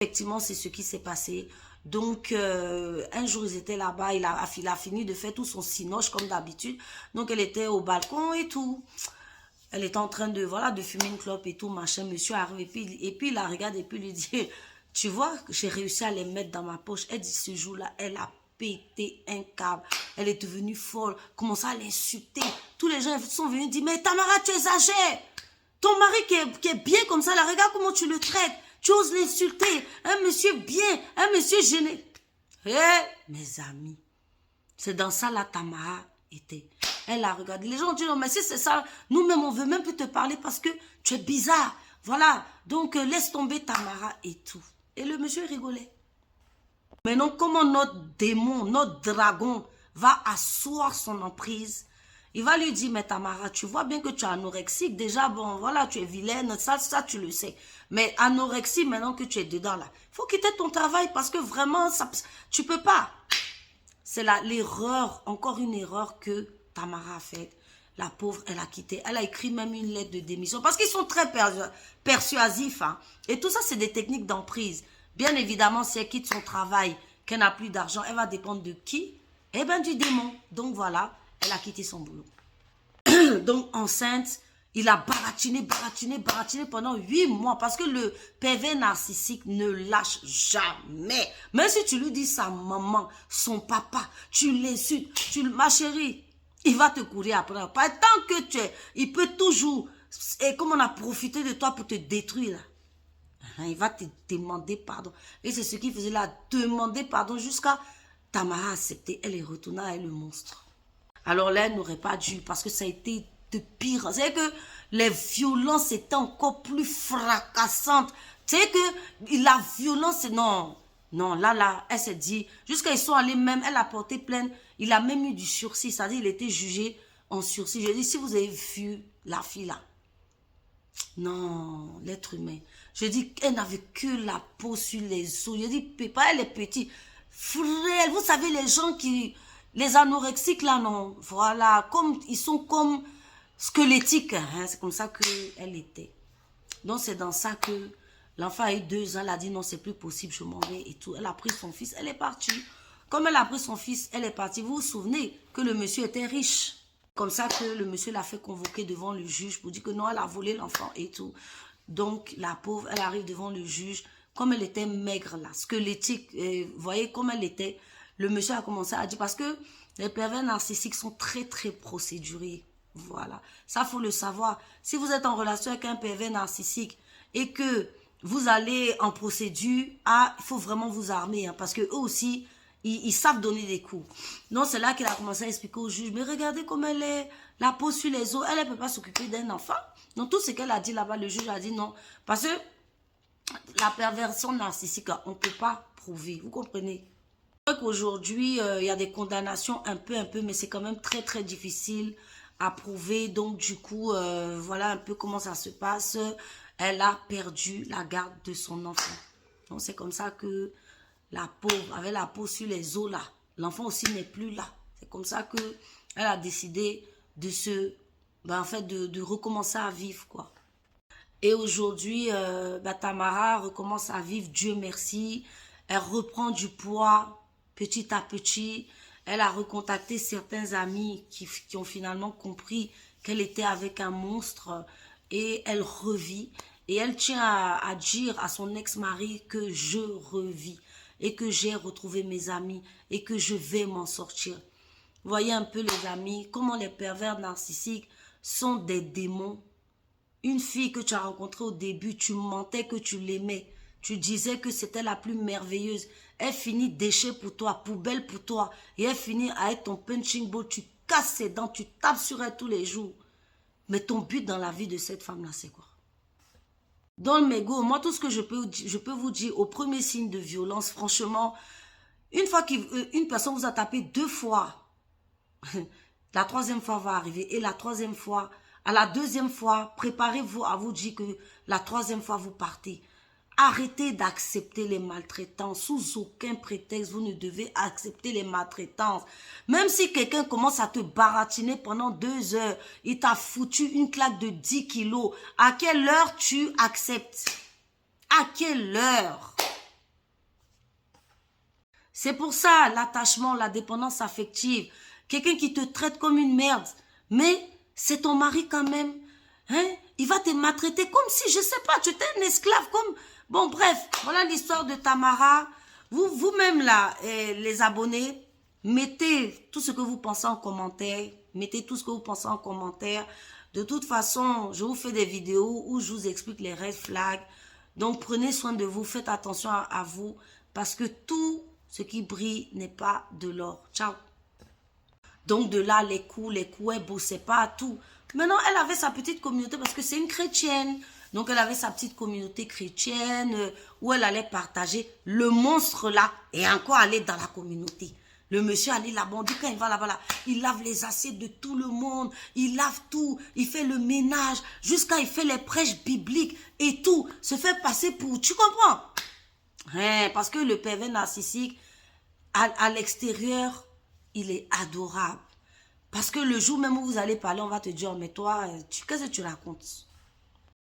Effectivement, c'est ce qui s'est passé. Donc, un jour, ils étaient là-bas. Il a fini de faire tout son cinoche comme d'habitude. Donc, elle était au balcon et tout. Elle était en train de, voilà, de fumer une clope et tout, machin. Monsieur arrive et puis il la regarde et puis lui dit, tu vois, j'ai réussi à les mettre dans ma poche. Elle dit, ce jour-là, elle a pété un câble. Elle est devenue folle, commence à l'insulter. Tous les gens sont venus dire, mais Tamara, tu exagères. Ton mari qui est bien comme ça, là, regarde comment tu le traites. Tu oses l'insulter. Un monsieur bien, un monsieur gêné. Eh, mes amis, c'est dans ça la Tamara était. Elle a regardé. Les gens ont dit, non, mais si c'est ça, nous-mêmes, on veut même plus te parler parce que tu es bizarre. Voilà. Donc, laisse tomber Tamara et tout. Et le monsieur rigolait. Maintenant, comment notre démon, notre dragon va asseoir son emprise? Il va lui dire, mais Tamara, tu vois bien que tu es anorexique. Déjà, bon, voilà, tu es vilaine. Ça, tu le sais. Mais anorexie, maintenant que tu es dedans, là, il faut quitter ton travail parce que vraiment, ça, tu peux pas. C'est l'erreur, encore une erreur que Tamara a faite. La pauvre, elle a quitté. Elle a écrit même une lettre de démission. Parce qu'ils sont très persuasifs. Hein. Et tout ça, c'est des techniques d'emprise. Bien évidemment, si elle quitte son travail, qu'elle n'a plus d'argent, elle va dépendre de qui? Eh bien, du démon. Donc voilà, elle a quitté son boulot. Donc enceinte, il a baratiné pendant 8 mois. Parce que le pervers narcissique ne lâche jamais. Même si tu lui dis sa maman, son papa, tu l'insultes, ma chérie, il va te courir après. Pas tant que tu es, il peut toujours, et comme on a profité de toi pour te détruire là. Il va te demander pardon. Et c'est ce qu'il faisait là, demander pardon jusqu'à Tamara accepter. Elle est retournée à elle le monstre. Alors là, elle n'aurait pas dû, parce que ça a été de pire. C'est que les violences étaient encore plus fracassantes. C'est que la violence, non. Non, là, elle s'est dit, jusqu'à ils sont allés même, elle a porté plainte, il a même eu du sursis, c'est-à-dire il était jugé en sursis. Je dis, si vous avez vu la fille là, non, l'être humain. Je dis qu'elle n'avait que la peau sur les os. Je dis, papa, elle est petite. Frère, vous savez, les gens qui... Les anorexiques, là, non. Voilà, comme ils sont comme squelettiques. Hein, c'est comme ça qu'elle était. Donc, c'est dans ça que l'enfant a eu 2 ans. Elle a dit, non, c'est plus possible, je m'en vais et tout. Elle a pris son fils, elle est partie. Comme elle a pris son fils, elle est partie. Vous vous souvenez que le monsieur était riche. Comme ça que le monsieur l'a fait convoquer devant le juge pour dire que non, elle a volé l'enfant et tout. Donc, la pauvre, elle arrive devant le juge. Comme elle était maigre là, squelettique, vous voyez comme elle était, le monsieur a commencé à dire, parce que les pervers narcissiques sont très, très procéduriers. Voilà. Ça, faut le savoir. Si vous êtes en relation avec un pervers narcissique et que vous allez en procédure, il faut vraiment vous armer, hein, parce que eux aussi, ils savent donner des coups. Donc, c'est là qu'il a commencé à expliquer au juge, mais regardez comme elle est, la peau sur les os, elle ne peut pas s'occuper d'un enfant. Donc, tout ce qu'elle a dit là-bas, le juge a dit non. Parce que la perversion narcissique, on ne peut pas prouver. Vous comprenez? Aujourd'hui, il y a des condamnations un peu, mais c'est quand même très, très difficile à prouver. Donc, du coup, voilà un peu comment ça se passe. Elle a perdu la garde de son enfant. Donc, c'est comme ça que la pauvre, avec la peau sur les os là, l'enfant aussi n'est plus là. C'est comme ça que elle a décidé de en fait, de recommencer à vivre, quoi. Et aujourd'hui, Tamara recommence à vivre, Dieu merci. Elle reprend du poids petit à petit. Elle a recontacté certains amis qui ont finalement compris qu'elle était avec un monstre et elle revit. Et elle tient à dire à son ex-mari que je revis et que j'ai retrouvé mes amis et que je vais m'en sortir. Vous voyez un peu les amis, comment les pervers narcissiques sont des démons. Une fille que tu as rencontrée au début, tu mentais que tu l'aimais. Tu disais que c'était la plus merveilleuse. Elle finit déchet pour toi, poubelle pour toi. Et elle finit à être ton punching ball. Tu casses ses dents, tu tapes sur elle tous les jours. Mais ton but dans la vie de cette femme-là, c'est quoi? Dans le mégot, moi, tout ce que je peux vous dire, au premier signe de violence, franchement, une fois qu'une personne vous a tapé 2 fois, la 3e fois va arriver. Et la 3e fois, à la 2e fois, préparez-vous à vous dire que la 3e fois, vous partez. Arrêtez d'accepter les maltraitances. Sous aucun prétexte, vous ne devez accepter les maltraitances. Même si quelqu'un commence à te baratiner pendant 2 heures, il t'a foutu une claque de 10 kilos, à quelle heure tu acceptes? À quelle heure? C'est pour ça, l'attachement, la dépendance affective. Quelqu'un qui te traite comme une merde. Mais c'est ton mari quand même. Hein? Il va te maltraiter comme si, je sais pas, tu étais un esclave. Comme... Bon, bref, voilà l'histoire de Tamara. Vous-même là, les abonnés, mettez tout ce que vous pensez en commentaire. Mettez tout ce que vous pensez en commentaire. De toute façon, je vous fais des vidéos où je vous explique les red flags. Donc, prenez soin de vous. Faites attention à vous. Parce que tout ce qui brille n'est pas de l'or. Ciao. Donc, de là, les coups, elle ne bossait pas, tout. Maintenant, elle avait sa petite communauté parce que c'est une chrétienne. Donc, elle avait sa petite communauté chrétienne où elle allait partager. Le monstre là est encore allé dans la communauté. Le monsieur allait là-bas, on dit quand il va là-bas, là, il lave les assiettes de tout le monde, il lave tout, il fait le ménage, jusqu'à il fait les prêches bibliques et tout, se fait passer pour... Tu comprends? Hein, parce que le pervers narcissique, à l'extérieur, il est adorable. Parce que le jour même où vous allez parler, on va te dire, mais toi, qu'est-ce que tu racontes?